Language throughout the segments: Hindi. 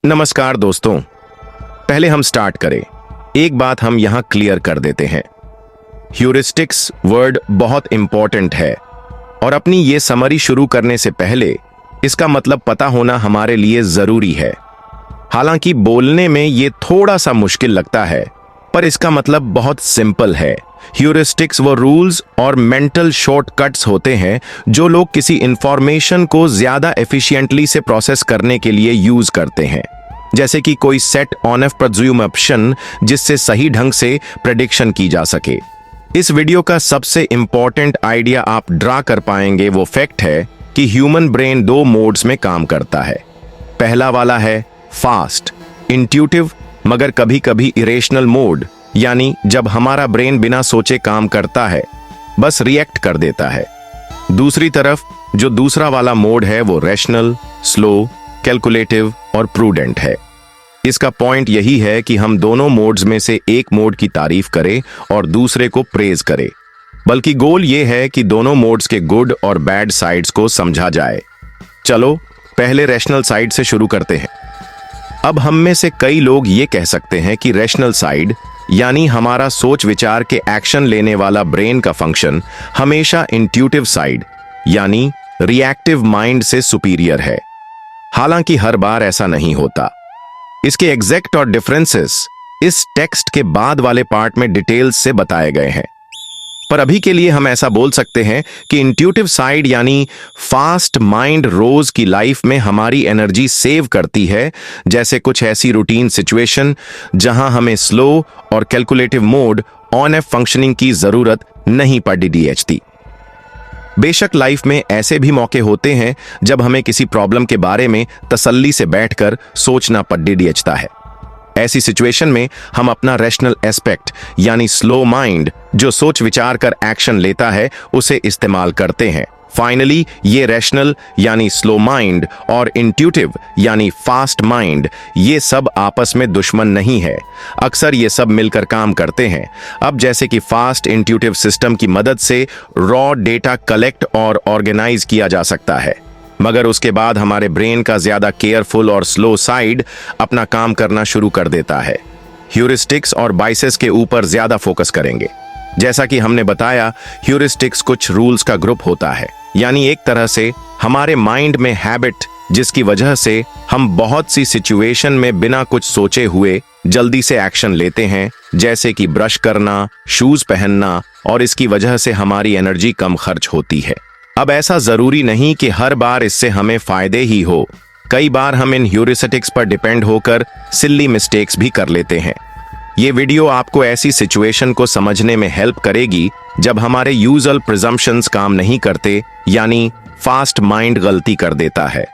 नमस्कार दोस्तों। पहले हम स्टार्ट करें, एक बात हम यहां क्लियर कर देते हैं। ह्यूरिस्टिक्स वर्ड बहुत इंपॉर्टेंट है और अपनी ये समरी शुरू करने से पहले इसका मतलब पता होना हमारे लिए जरूरी है। हालांकि बोलने में ये थोड़ा सा मुश्किल लगता है, पर इसका मतलब बहुत सिंपल है। ह्यूरिस्टिक्स वो रूल्स और मेंटल शॉर्टकट्स होते हैं जो लोग किसी इंफॉर्मेशन को ज्यादा एफिशिएंटली से प्रोसेस करने के लिए यूज करते हैं। जैसे कि कोई सेट ऑन ऑफ प्रेज्यूम्पशन जिससे सही ढंग से प्रेडिक्शन की जा सके। इस वीडियो का सबसे इंपॉर्टेंट आइडिया आप ड्रा कर पाएंगे वो फैक्ट है कि ह्यूमन ब्रेन दो मोड्स में काम करता है। पहला वाला है फास्ट, इंट्यूटिव मगर कभी कभी इरेशनल मोड, यानी जब हमारा ब्रेन बिना सोचे काम करता है, बस रिएक्ट कर देता है। दूसरी तरफ जो दूसरा वाला मोड है वो रैशनल, स्लो, कैलकुलेटिव और प्रूडेंट है। इसका पॉइंट यही है कि हम दोनों मोड्स में से एक मोड की तारीफ करें और दूसरे को प्रेज करें, बल्कि गोल ये है कि दोनों मोड्स के गुड और बैड साइड्स को समझा जाए। चलो पहले रैशनल साइड से शुरू करते हैं। अब हम में से कई लोग ये कह सकते हैं कि रैशनल साइड यानी हमारा सोच विचार के एक्शन लेने वाला ब्रेन का फंक्शन हमेशा इंट्यूटिव साइड यानी रिएक्टिव माइंड से सुपीरियर है। हालांकि हर बार ऐसा नहीं होता। इसके एग्जैक्ट और डिफरेंसेस इस टेक्स्ट के बाद वाले पार्ट में डिटेल्स से बताए गए हैं, पर अभी के लिए हम ऐसा बोल सकते हैं कि इंट्यूटिव साइड यानी फास्ट माइंड रोज की लाइफ में हमारी एनर्जी सेव करती है, जैसे कुछ ऐसी रूटीन सिचुएशन जहां हमें स्लो और calculative mode on F functioning की जरूरत नहीं पड़ती। बेशक लाइफ में ऐसे भी मौके होते हैं जब हमें किसी प्रॉब्लम के बारे में तसल्ली से बैठकर सोचना पड़ता है। ऐसी सिचुएशन में हम अपना रैशनल एस्पेक्ट यानी स्लो माइंड जो सोच विचार कर एक्शन लेता है उसे इस्तेमाल करते हैं। फाइनली ये रैशनल यानी स्लो माइंड और इंट्यूटिव यानी फास्ट माइंड ये सब आपस में दुश्मन नहीं है। अक्सर ये सब मिलकर काम करते हैं। अब जैसे कि फास्ट इंट्यूटिव सिस्टम की मदद से रॉ डेटा कलेक्ट और ऑर्गेनाइज किया जा सकता है, मगर उसके बाद हमारे ब्रेन का ज्यादा केयरफुल और स्लो साइड अपना काम करना शुरू कर देता है। ह्यूरिस्टिक्स और बाइसेस के ऊपर ज्यादा फोकस करेंगे। जैसा कि हमने बताया, ह्यूरिस्टिक्स कुछ रूल्स का ग्रुप होता है, यानी एक तरह से हमारे माइंड में हैबिट जिसकी वजह से हम बहुत सी सिचुएशन में बिना कुछ सोचे हुए जल्दी से एक्शन लेते हैं, जैसे कि ब्रश करना, शूज पहनना, और इसकी वजह से हमारी एनर्जी कम खर्च होती है। अब ऐसा जरूरी नहीं कि हर बार इससे हमें फायदे ही हो। कई बार हम इन ह्यूरिस्टिक्स पर डिपेंड होकर सिल्ली मिस्टेक्स भी कर लेते हैं। ये वीडियो आपको ऐसी सिचुएशन को समझने में हेल्प करेगी जब हमारे यूजुअल प्रिजम्पशंस काम नहीं करते, यानी फास्ट माइंड गलती कर देता है,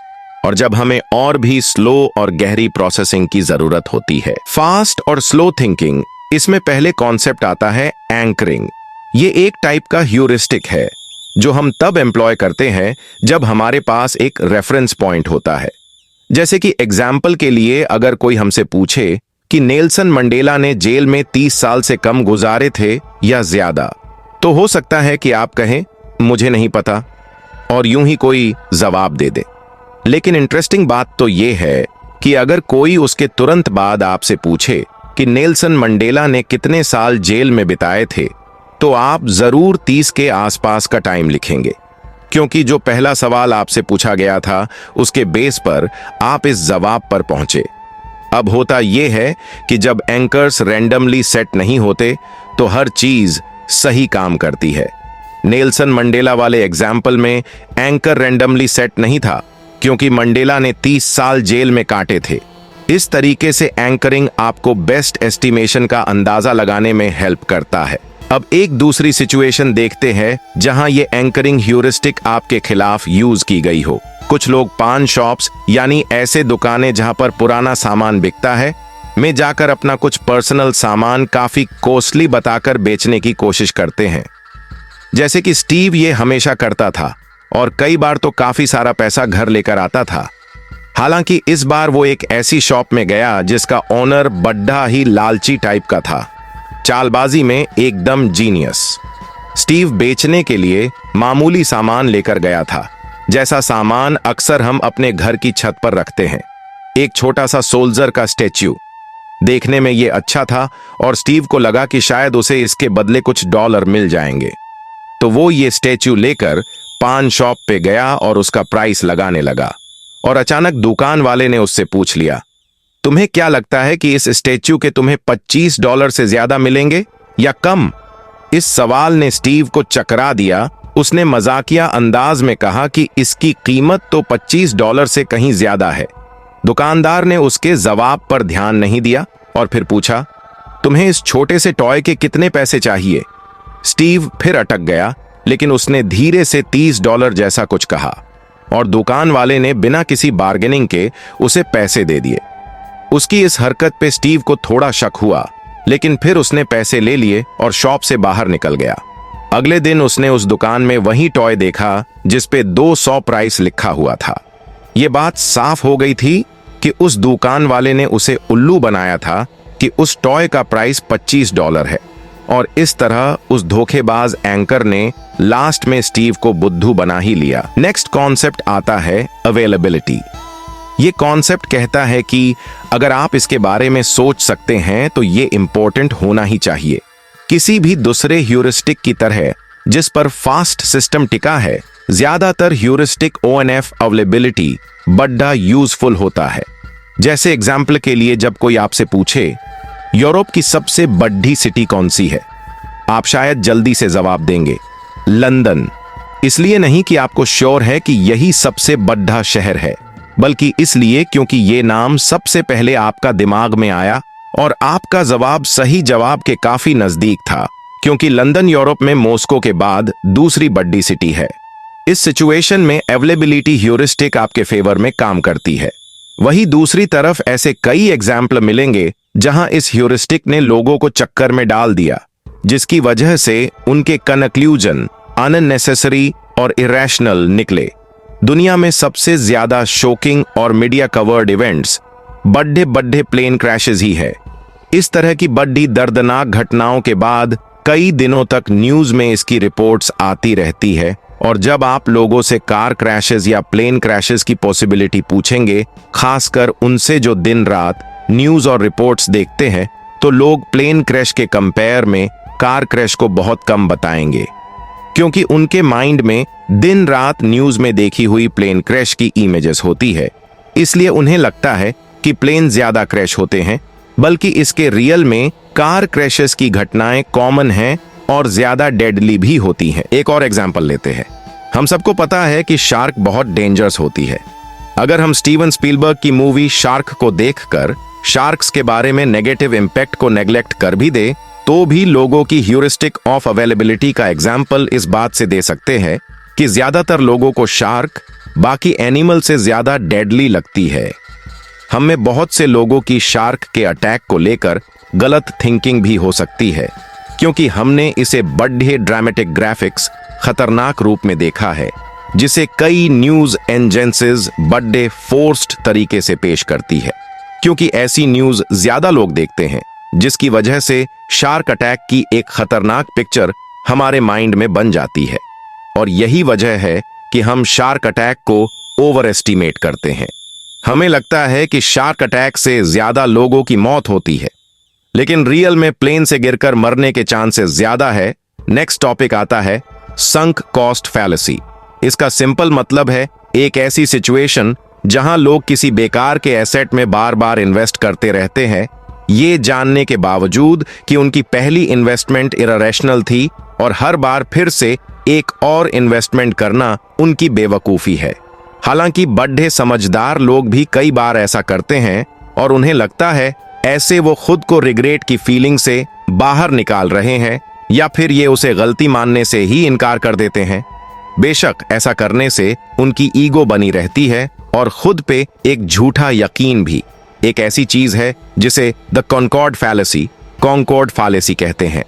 और जब हमें और भी स्लो और गहरी प्रोसेसिंग की जरूरत होती है। फास्ट और स्लो थिंकिंग, इसमें पहले कॉन्सेप्ट आता है एंकरिंग। ये एक टाइप का ह्यूरिस्टिक है जो हम तब एम्प्लॉय करते हैं जब हमारे पास एक रेफरेंस पॉइंट होता है। जैसे कि एग्जाम्पल के लिए अगर कोई हमसे पूछे कि नेल्सन मंडेला ने जेल में 30 साल से कम गुजारे थे या ज्यादा, तो हो सकता है कि आप कहें मुझे नहीं पता और यूं ही कोई जवाब दे दे। लेकिन इंटरेस्टिंग बात तो यह है कि अगर कोई उसके तुरंत बाद आपसे पूछे कि नेल्सन मंडेला ने कितने साल जेल में बिताए थे, तो आप जरूर 30 के आसपास का टाइम लिखेंगे, क्योंकि जो पहला सवाल आपसे पूछा गया था उसके बेस पर आप इस जवाब पर पहुंचे। अब होता यह है कि जब एंकर्स रैंडमली सेट नहीं होते तो हर चीज सही काम करती है। नेल्सन मंडेला वाले एग्जाम्पल में एंकर रैंडमली सेट नहीं था, क्योंकि मंडेला ने 30 साल जेल में काटे थे। इस तरीके से एंकरिंग आपको बेस्ट एस्टिमेशन का अंदाजा लगाने में हेल्प करता है। अब एक दूसरी सिचुएशन देखते हैं जहां ये एंकरिंग ह्यूरिस्टिक आपके खिलाफ यूज की गई हो। कुछ लोग पान शॉप्स यानी ऐसे दुकानें जहां पर पुराना सामान बिकता है में जाकर अपना कुछ पर्सनल सामान काफी कॉस्टली बताकर बेचने की कोशिश करते हैं। जैसे कि स्टीव ये हमेशा करता था और कई बार तो काफी सारा पैसा घर लेकर आता था। हालांकि इस बार वो एक ऐसी शॉप में गया जिसका ओनर बड्ढा ही लालची टाइप का था, चालबाजी में एकदम जीनियस। स्टीव बेचने के लिए मामूली सामान लेकर गया था, जैसा सामान अक्सर हम अपने घर की छत पर रखते हैं। एक छोटा सा सोल्जर का स्टैच्यू। देखने में ये अच्छा था और स्टीव को लगा कि शायद उसे इसके बदले कुछ डॉलर मिल जाएंगे। तो वो ये स्टैच्यू लेकर पान शॉप पे गया और उसका प्राइस लगाने लगा। और अचानक दुकान वाले ने उससे पूछ लिया, तुम्हें क्या लगता है कि इस स्टैच्यू के तुम्हें $25 से ज्यादा मिलेंगे या कम? इस सवाल ने स्टीव को चकरा दिया। उसने मजाकिया अंदाज में कहा कि इसकी कीमत तो $25 से कहीं ज्यादा है। दुकानदार ने उसके जवाब पर ध्यान नहीं दिया और फिर पूछा, तुम्हें इस छोटे से टॉय के कितने पैसे चाहिए? स्टीव फिर अटक गया, लेकिन उसने धीरे से $30 जैसा कुछ कहा और दुकान वाले ने बिना किसी बार्गेनिंग के उसे पैसे दे दिए। उसकी इस हरकत पे स्टीव को थोड़ा शक हुआ, लेकिन फिर उसने पैसे ले लिए और शॉप से बाहर निकल गया। अगले दिन उसने उस दुकान में वही टॉय देखा जिस पे 200 प्राइस लिखा हुआ था। ये बात साफ हो गई थी कि उस दुकान वाले ने उसे उल्लू बनाया था कि उस टॉय का प्राइस $25 है। और इस तरह उस धोखेबाज एंकर ने लास्ट में स्टीव को बुद्धू बना ही लिया। नेक्स्ट कॉन्सेप्ट आता है अवेलेबिलिटी। ये कॉन्सेप्ट कहता है कि अगर आप इसके बारे में सोच सकते हैं तो ये इंपॉर्टेंट होना ही चाहिए। किसी भी दूसरे ह्यूरिस्टिक की तरह जिस पर फास्ट सिस्टम टिका है, ज्यादातर ह्यूरिस्टिक ONF अवेलेबिलिटी बड़ा यूजफुल होता है। जैसे एग्जाम्पल के लिए, जब कोई आपसे पूछे यूरोप की सबसे बड़ी सिटी कौन सी है, आप शायद जल्दी से जवाब देंगे लंदन। इसलिए नहीं कि आपको श्योर है कि यही सबसे बड़ा शहर है, बल्कि इसलिए क्योंकि ये नाम सबसे पहले आपका दिमाग में आया और आपका जवाब सही जवाब के काफी नजदीक था, क्योंकि लंदन यूरोप में मॉस्को के बाद दूसरी बड़ी सिटी है। इस सिचुएशन में अवेलेबिलिटी ह्यूरिस्टिक आपके फेवर में काम करती है। वही दूसरी तरफ ऐसे कई एग्जाम्पल मिलेंगे जहां इस ह्यूरिस्टिक ने लोगों को चक्कर में डाल दिया, जिसकी वजह से उनके कंक्लूजन अननेसेसरी और इरेशनल निकले। दुनिया में सबसे ज्यादा शॉकिंग और मीडिया कवर्ड इवेंट्स बड़े प्लेन क्रैशेस ही है। इस तरह की बड़ी दर्दनाक घटनाओं के बाद कई दिनों तक न्यूज में इसकी रिपोर्ट्स आती रहती है। और जब आप लोगों से कार क्रैशेस या प्लेन क्रैशेस की पॉसिबिलिटी पूछेंगे, खासकर उनसे जो दिन रात न्यूज और रिपोर्ट्स देखते हैं, तो लोग प्लेन क्रैश के कंपेयर में कार क्रैश को बहुत कम बताएंगे, क्योंकि उनके माइंड में दिन रात न्यूज में देखी हुई प्लेन क्रैश की इमेजेस होती है। इसलिए उन्हें लगता है कि प्लेन ज्यादा क्रैश होते हैं, बल्कि इसके रियल में कार क्रैशेस की घटनाएं कॉमन हैं और ज्यादा डेडली भी होती हैं। एक और एग्जांपल लेते हैं। हम सबको पता है कि शार्क बहुत डेंजरस होती है। अगर हम स्टीवन स्पीलबर्ग की मूवी शार्क को देखकर शार्क्स के बारे में नेगेटिव इंपैक्ट को नेग्लेक्ट कर भी दे, तो भी लोगों की ह्यूरिस्टिक ऑफ अवेलेबिलिटी का एग्जाम्पल इस बात से दे सकते हैं कि ज्यादातर लोगों को शार्क बाकी एनिमल से ज्यादा डेडली लगती है। हम में बहुत से लोगों की शार्क के अटैक को लेकर गलत थिंकिंग भी हो सकती है, क्योंकि हमने इसे बड़े ड्रामेटिक ग्राफिक्स खतरनाक रूप में देखा है, जिसे कई न्यूज एजेंसीज बड़े फोर्स्ड तरीके से पेश करती है, क्योंकि ऐसी न्यूज ज्यादा लोग देखते हैं, जिसकी वजह से शार्क अटैक की एक खतरनाक पिक्चर हमारे माइंड में बन जाती है। और यही वजह है कि हम शार्क अटैक को ओवर एस्टिमेट करते हैं। हमें लगता है कि शार्क अटैक से ज्यादा लोगों की मौत होती है, लेकिन रियल में प्लेन से गिरकर मरने के चांसेस ज्यादा है। नेक्स्ट टॉपिक आता है संक कॉस्ट फैलेसी। इसका सिंपल मतलब है एक ऐसी सिचुएशन जहां लोग किसी बेकार के एसेट में बार बार इन्वेस्ट करते रहते हैं, ये जानने के बावजूद कि उनकी पहली इन्वेस्टमेंट इररेशनल थी और हर बार फिर से एक और इन्वेस्टमेंट करना उनकी बेवकूफी है। हालांकि बड़े समझदार लोग भी कई बार ऐसा करते हैं और उन्हें लगता है ऐसे वो खुद को रिग्रेट की फीलिंग से बाहर निकाल रहे हैं, या फिर ये उसे गलती मानने से ही इनकार कर देते हैं। बेशक ऐसा करने से उनकी ईगो बनी रहती है और खुद पे एक झूठा यकीन भी। एक ऐसी चीज है जिसे द कॉन्कॉर्ड फैलेसी कहते हैं।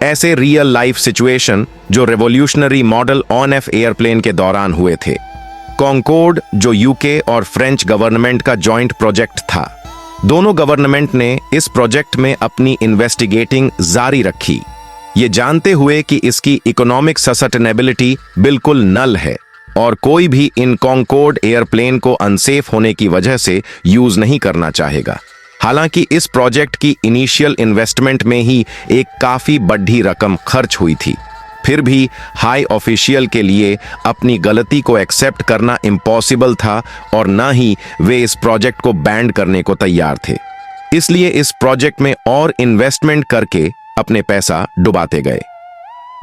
ऐसे रियल लाइफ सिचुएशन जो रेवोल्यूशनरी मॉडल ONF एयरप्लेन के दौरान हुए थे। कॉन्कॉर्ड जो यूके और फ्रेंच गवर्नमेंट का जॉइंट प्रोजेक्ट था। दोनों गवर्नमेंट ने इस प्रोजेक्ट में अपनी इन्वेस्टिगेटिंग जारी रखी, ये जानते हुए कि इसकी इकोनॉमिक सस्टेनेबिलिटी बिल्कुल नल है। और कोई भी इन कॉन्कोर्ड एयरप्लेन को अनसेफ होने की वजह से यूज नहीं करना चाहेगा। हालांकि इस प्रोजेक्ट की इनिशियल इन्वेस्टमेंट में ही एक काफी बड़ी रकम खर्च हुई थी, फिर भी हाई ऑफिशियल के लिए अपनी गलती को एक्सेप्ट करना इम्पॉसिबल था और ना ही वे इस प्रोजेक्ट को बैंड करने को तैयार थे। इसलिए इस प्रोजेक्ट में और इन्वेस्टमेंट करके अपने पैसा डुबाते गए।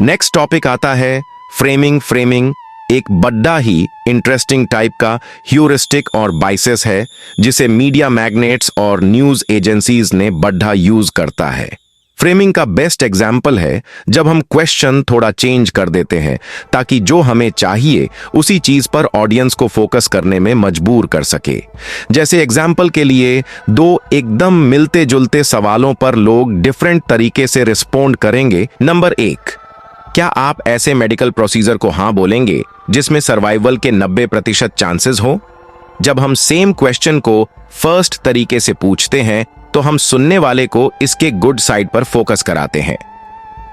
नेक्स्ट टॉपिक आता है फ्रेमिंग एक बड़ा ही इंटरेस्टिंग टाइप का ह्यूरिस्टिक और बाइसेस है जिसे मीडिया मैग्नेट्स और न्यूज एजेंसीज ने बड़ा यूज करता है। फ्रेमिंग का बेस्ट एग्जाम्पल है जब हम क्वेश्चन थोड़ा चेंज कर देते हैं ताकि जो हमें चाहिए उसी चीज पर ऑडियंस को फोकस करने में मजबूर कर सके। जैसे एग्जाम्पल के लिए दो एकदम मिलते जुलते सवालों पर लोग डिफरेंट तरीके से रिस्पोंड करेंगे। नंबर 1, क्या आप ऐसे मेडिकल प्रोसीजर को हाँ बोलेंगे जिसमें सर्वाइवल के 90% चांसेस हो? जब हम सेम क्वेश्चन को फर्स्ट तरीके से पूछते हैं तो हम सुनने वाले को इसके गुड साइड पर फोकस कराते हैं।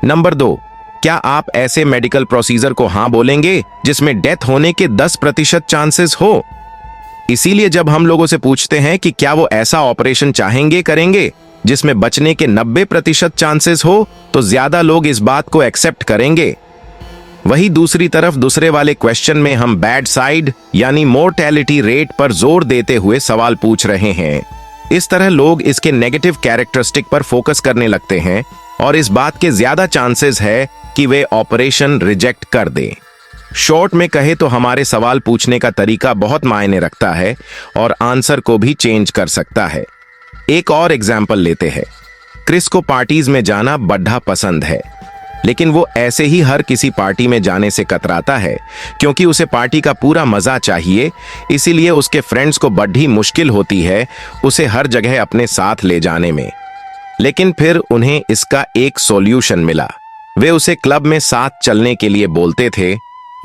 नंबर 2, क्या आप ऐसे मेडिकल प्रोसीजर को हाँ बोलेंगे जिसमें डेथ होने के 10% चांसेस हो? इसीलिए जब हम लोगों से पूछते हैं कि क्या वो ऐसा ऑपरेशन चाहेंगे करेंगे जिसमें बचने के 90% चांसेस हो, तो ज्यादा लोग इस बात को एक्सेप्ट करेंगे। वही दूसरी तरफ दूसरे वाले क्वेश्चन में हम बैड साइड यानी मोर्टेलिटी रेट पर जोर देते हुए सवाल पूछ रहे हैं। इस तरह लोग इसके नेगेटिव कैरेक्टरिस्टिक पर फोकस करने लगते हैं और इस बात के ज्यादा चांसेस है कि वे ऑपरेशन रिजेक्ट कर दें। शॉर्ट में कहे तो हमारे सवाल पूछने का तरीका बहुत मायने रखता है और आंसर को भी चेंज कर सकता है। एक और एग्जाम्पल लेते हैं। क्रिस को पार्टीज में जाना बड़ा पसंद है, लेकिन वो ऐसे ही हर किसी पार्टी में जाने से कतराता है क्योंकि उसे पार्टी का पूरा मजा चाहिए। इसीलिए उसके फ्रेंड्स को बड़ी मुश्किल होती है उसे हर जगह अपने साथ ले जाने में। लेकिन फिर उन्हें इसका एक सॉल्यूशन मिला। वे उसे क्लब में साथ चलने के लिए बोलते थे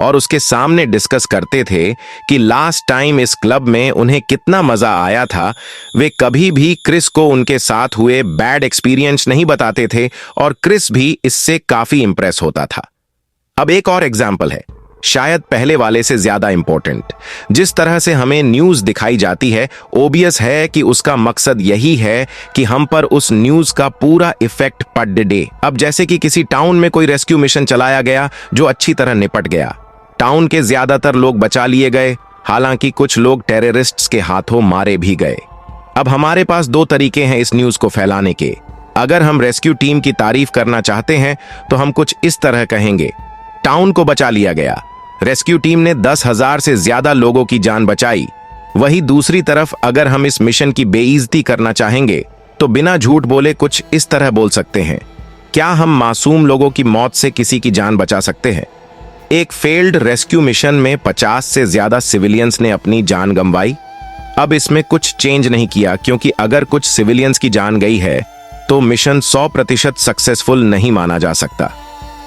और उसके सामने डिस्कस करते थे कि लास्ट टाइम इस क्लब में उन्हें कितना मजा आया था। वे कभी भी क्रिस को उनके साथ हुए बैड एक्सपीरियंस नहीं बताते थे और क्रिस भी इससे काफी इंप्रेस होता था। अब एक और एग्जाम्पल है, शायद पहले वाले से ज्यादा इंपॉर्टेंट। जिस तरह से हमें न्यूज दिखाई जाती है, ओबियस है कि उसका मकसद यही है कि हम पर उस न्यूज का पूरा इफेक्ट पड़े। अब जैसे कि किसी टाउन में कोई रेस्क्यू मिशन चलाया गया जो अच्छी तरह निपट गया। टाउन के ज्यादातर लोग बचा लिए गए, हालांकि कुछ लोग टेररिस्ट्स के हाथों मारे भी गए। अब हमारे पास 2 तरीके हैं इस न्यूज को फैलाने के। अगर हम रेस्क्यू टीम की तारीफ करना चाहते हैं तो हम कुछ इस तरह कहेंगे, टाउन को बचा लिया गया, रेस्क्यू टीम ने 10,000 से ज्यादा लोगों की जान बचाई। वही दूसरी तरफ अगर हम इस मिशन की बेइज्जती करना चाहेंगे तो बिना झूठ बोले कुछ इस तरह बोल सकते हैं, क्या हम मासूम लोगों की मौत से किसी की जान बचा सकते हैं? एक फेल्ड रेस्क्यू मिशन में 50 से ज्यादा सिविलियंस ने अपनी जान गंवाई। अब इसमें कुछ चेंज नहीं किया क्योंकि अगर कुछ सिविलियंस की जान गई है तो मिशन 100% सक्सेसफुल नहीं माना जा सकता।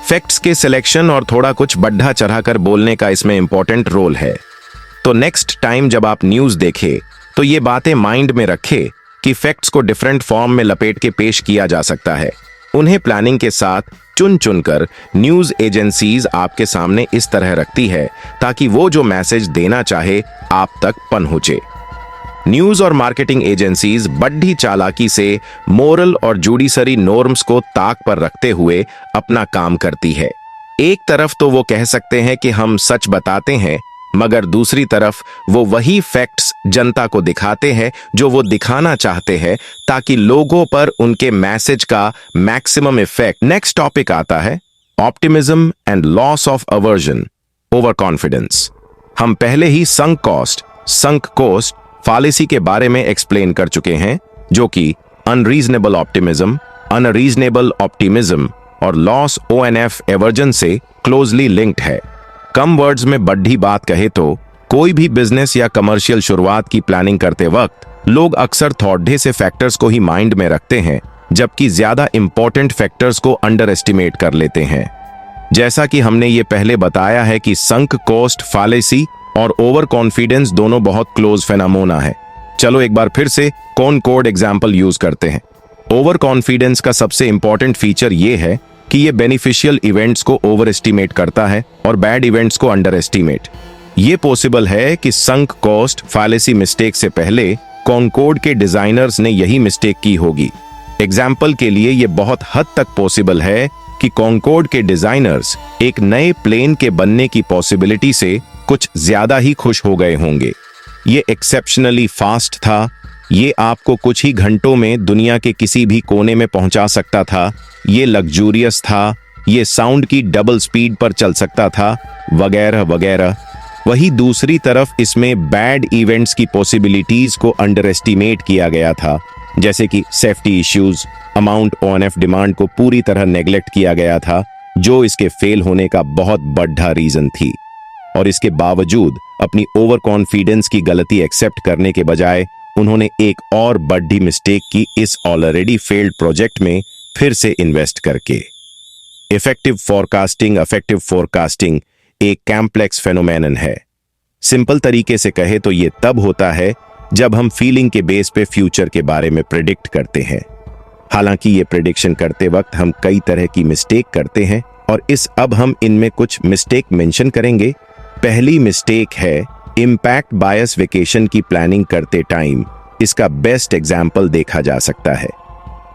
फैक्ट्स के सिलेक्शन और थोड़ा कुछ बढ़ा चढ़ाकर बोलने का इसमें इंपॉर्टेंट रोल है। तो नेक्स्ट टाइम जब आप न्यूज देखें तो ये बातें माइंड में रखें कि फैक्ट्स को डिफरेंट फॉर्म में लपेट के पेश किया जा सकता है। उन्हें प्लानिंग के साथ चुन चुनकर न्यूज एजेंसीज आपके सामने इस तरह रखती है ताकि वो जो मैसेज देना चाहे आप तक पहुंचे। न्यूज और मार्केटिंग एजेंसीज बड़ी चालाकी से मोरल और जुडिशरी नॉर्म्स को ताक पर रखते हुए अपना काम करती है। एक तरफ तो वो कह सकते हैं कि हम सच बताते हैं, मगर दूसरी तरफ वो वही फैक्ट्स जनता को दिखाते हैं जो वो दिखाना चाहते हैं ताकि लोगों पर उनके मैसेज का मैक्सिमम इफेक्ट। नेक्स्ट टॉपिक आता है optimism and loss of aversion, over confidence. हम पहले ही संक कोस्ट फालिसी के बारे में एक्सप्लेन कर चुके हैं, जो कि अनरीजनेबल ऑप्टिमिज्म, अनरीजनेबल ऑप्टिमिज्म और लॉस ONF एवर्जन से क्लोजली लिंक्ड है। कम वर्ड्स में बड़ी बात कहे तो कोई भी बिजनेस या कमर्शियल शुरुआत की प्लानिंग करते वक्त लोग अक्सर थोड़े से फैक्टर्स को ही माइंड में रखते हैं, जबकि ज्यादा इंपॉर्टेंट फैक्टर्स को अंडर एस्टिमेट कर लेते हैं। जैसा कि हमने ये पहले बताया है कि संक कॉस्ट फालेसी और ओवर कॉन्फिडेंस दोनों बहुत क्लोज फेनामोना है। चलो एक बार फिर से कॉनकॉर्ड एग्जाम्पल यूज करते हैं। ओवर कॉन्फिडेंस का सबसे इंपॉर्टेंट फीचर ये है कि ये बेनिफिशियल इवेंट्स को ओवर एस्टिमेट करता है और बैड इवेंट्स को अंडर एस्टिमेट। ये पॉसिबल है कि संक कॉस्ट फैलेसी मिस्टेक से पहले कॉन्कोर्ड के डिजाइनर्स ने यही मिस्टेक की होगी। एग्जाम्पल के लिए ये बहुत हद तक पॉसिबल है कि कॉन्कोर्ड के डिजाइनर्स एक नए प्लेन के बनने की पॉसिबिलिटी से कुछ ज्यादा ही खुश हो गए होंगे। ये एक्सेप्शनली फास्ट था, ये आपको कुछ ही घंटों में दुनिया के किसी भी कोने में पहुंचा सकता था, ये लग्जूरियस था, ये साउंड की डबल स्पीड पर चल सकता था, वगैरह वगैरह। वही दूसरी तरफ इसमें बैड इवेंट्स की पॉसिबिलिटीज को अंडर एस्टिमेट किया गया था, जैसे कि safety issues, amount ONF demand को पूरी तरह नेग्लेक्ट किया गया था, जो इसके फेल होने का बहुत बड़ा रीजन थी। और इसके बावजूद अपनी ओवर कॉन्फिडेंस की गलती एक्सेप्ट करने के बजाय उन्होंने एक और बड़ी मिस्टेक की इस ऑलरेडी फेल्ड प्रोजेक्ट में फिर से इन्वेस्ट करके। इफेक्टिव फोरकास्टिंग एक कॉम्प्लेक्स फेनोमेनन है। सिंपल तरीके से कहे तो ये तब होता है जब हम फीलिंग के बेस पे फ्यूचर के बारे में प्रेडिक्ट करते हैं। हालांकि ये प्रेडिक्शन करते वक्त हम कई तरह की मिस्टेक करते हैं और अब हम इनमें कुछ मिस्टेक मेंशन करेंगे। पहली मिस्टेक है इम्पैक्ट बायस वेकेशन की प्लानिंग करते टाइम। इसका बेस्ट एग्जाम्पल देखा जा सकता है।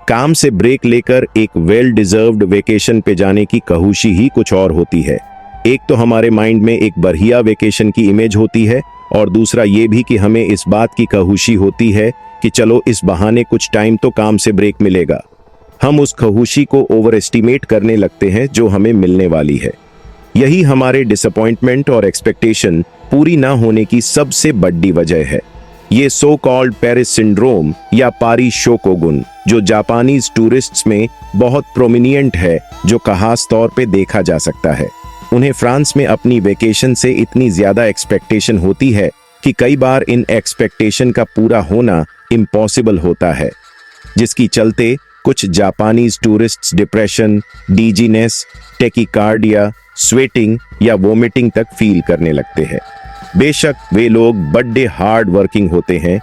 काम से ब्रेक लेकर एक वेल डिजर्व्ड वेकेशन पे जाने की कहुशी ही कुछ और होती है। एक तो हमारे माइंड में एक बढ़िया वेकेशन की इमेज होती है और दूसरा ये भी कि हमें इस बात की कहुशी होती है कि चलो इस बहाने कुछ टाइम तो काम से ब्रेक मिलेगा। हम उस कहुशी को ओवर एस्टिमेट करने लगते हैं जो हमें मिलने वाली है। यही हमारे डिसअपॉइंटमेंट और एक्सपेक्टेशन पूरी ना होने की सबसे बड़ी वजह है। ये सो कॉल्ड पेरिस सिंड्रोम या पारी शोकोगुन, जो जापानीज टूरिस्ट्स में बहुत प्रोमिनिएंट है, जो खास तौर पे देखा जा सकता है। उन्हें फ्रांस में अपनी वेकेशन से इतनी ज्यादा एक्सपेक्टेशन होती है कि कई बार इन एक्सपेक्टेशन का पूरा होना इम्पॉसिबल होता है, जिसकी चलते कुछ Japanese tourists depression, dizziness, tachycardia, sweating या वोमिटिंग तक फील करने लगते हैं। बेशक वे लोग बड़े हार्ड वर्किंग होते हैं,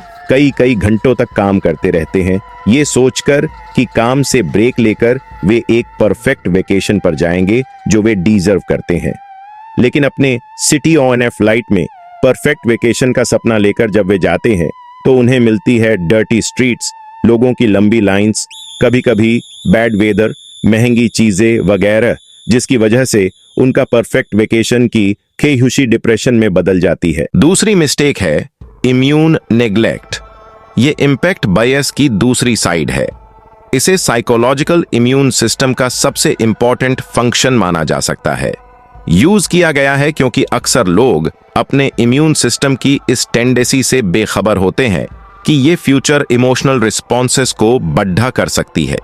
कई घंटों तक काम करते रहते हैं, ये सोचकर कि काम से ब्रेक लेकर वे एक परफेक्ट वेकेशन पर जाएंगे जो वे डिजर्व करते हैं। लेकिन अपने सिटी ONF फ्लाइट में परफेक्ट वेकेशन का सपना लेकर जब वे जाते हैं तो उन्हें मिलती है डर्टी स्ट्रीट्स, लोगों की लंबी लाइंस, कभी-कभी बैड वेदर, महंगी चीजें वगैरह, जिसकी वजह से उनका परफेक्ट वेकेशन की खेहुशी डिप्रेशन में बदल जाती है। दूसरी मिस्टेक है इम्यून नेग्लेक्ट। ये इम्पैक्ट बायस की दूसरी साइड है। इसे साइकोलॉजिकल इम्यून सिस्टम का सबसे इंपॉर्टेंट फंक्शन माना जा सकता है। यूज किया गया है क्योंकि अक्सर लोग अपने इम्यून सिस्टम की इस टेंडेंसी से बेखबर होते हैं कि ये फ्यूचर इमोशनल रिस्पॉन्सेस को बढ़ा कर सकती है।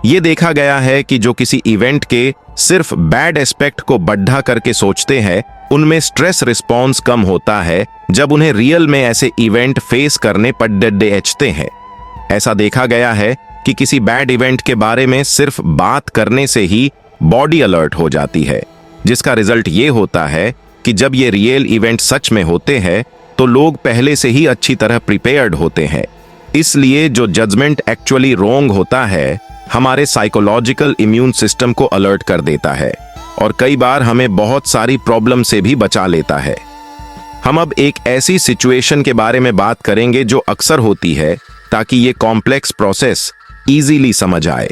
ये देखा गया है कि जो किसी इवेंट के सिर्फ बैड एस्पेक्ट को बढ़ा करके सोचते हैं, उनमें स्ट्रेस रिस्पॉन्स कम होता है जब उन्हें रियल में ऐसे इवेंट फेस करने पर डरते हैं। ऐसा देखा गया है कि किसी बैड इवेंट के बारे में सिर्फ बात करने से ही बॉडी अलर्ट हो जाती है, जिसका रिजल्ट ये होता है कि जब ये रियल इवेंट सच में होते हैं तो लोग पहले से ही अच्छी तरह प्रिपेयर्ड होते हैं। इसलिए जो जजमेंट एक्चुअली रॉन्ग होता है हमारे साइकोलॉजिकल इम्यून सिस्टम को अलर्ट कर देता है और कई बार हमें बहुत सारी प्रॉब्लम से भी बचा लेता है। हम अब एक ऐसी सिचुएशन के बारे में बात करेंगे जो अक्सर होती है, ताकि ये कॉम्प्लेक्स प्रोसेस इजीली समझ आए।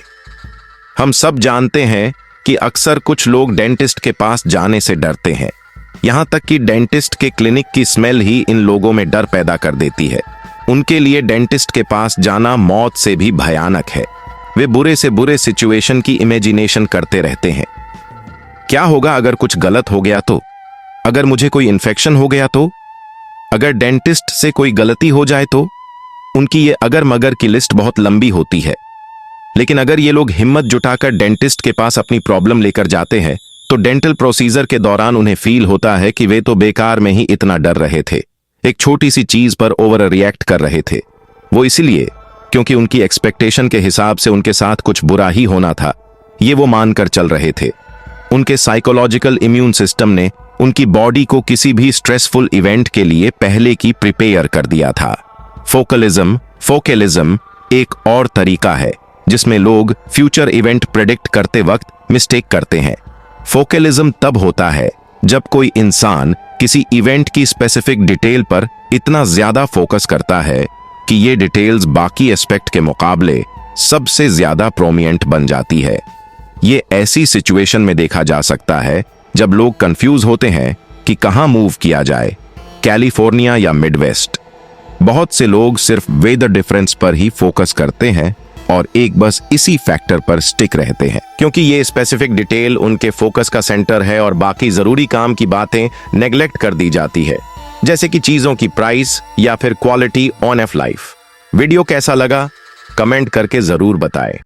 हम सब जानते हैं कि अक्सर कुछ लोग डेंटिस्ट के पास जाने से डरते हैं। यहां तक कि डेंटिस्ट के क्लिनिक की स्मेल ही इन लोगों में डर पैदा कर देती है। उनके लिए डेंटिस्ट के पास जाना मौत से भी भयानक है। वे बुरे से बुरे सिचुएशन की इमेजिनेशन करते रहते हैं। क्या होगा अगर कुछ गलत हो गया तो? अगर मुझे कोई इन्फेक्शन हो गया तो? अगर डेंटिस्ट से कोई गलती हो जाए तो? उनकी ये अगर मगर की लिस्ट बहुत लंबी होती है। लेकिन अगर ये लोग हिम्मत जुटाकर डेंटिस्ट के पास अपनी प्रॉब्लम लेकर जाते हैं तो डेंटल प्रोसीजर के दौरान उन्हें फील होता है कि वे तो बेकार में ही इतना डर रहे थे, एक छोटी सी चीज पर ओवर रिएक्ट कर रहे थे। वो इसलिए क्योंकि उनकी एक्सपेक्टेशन के हिसाब से उनके साथ कुछ बुरा ही होना था, ये वो मानकर चल रहे थे। उनके साइकोलॉजिकल इम्यून सिस्टम ने उनकी बॉडी को किसी भी स्ट्रेसफुल इवेंट के लिए पहले की प्रिपेयर कर दिया था। फोकलिज्म एक और तरीका है जिसमें लोग फ्यूचर इवेंट प्रेडिक्ट करते वक्त मिस्टेक करते हैं। फोकलिज्म तब होता है जब कोई इंसान किसी इवेंट की स्पेसिफिक डिटेल पर इतना ज्यादा फोकस करता है कि ये डिटेल्स बाकी एस्पेक्ट के मुकाबले सबसे ज्यादा प्रोमिनेंट बन जाती है। ये ऐसी सिचुएशन में देखा जा सकता है जब लोग कंफ्यूज होते हैं कि कहां मूव किया जाए, कैलिफोर्निया या मिडवेस्ट। बहुत से लोग सिर्फ वेदर डिफरेंस पर ही फोकस करते हैं और एक बस इसी फैक्टर पर स्टिक रहते हैं, क्योंकि ये स्पेसिफिक डिटेल उनके फोकस का सेंटर है और बाकी जरूरी काम की बातें नेग्लेक्ट कर दी जाती है, जैसे कि चीजों की प्राइस या फिर quality on off life. Video कैसा लगा कमेंट करके जरूर बताएं।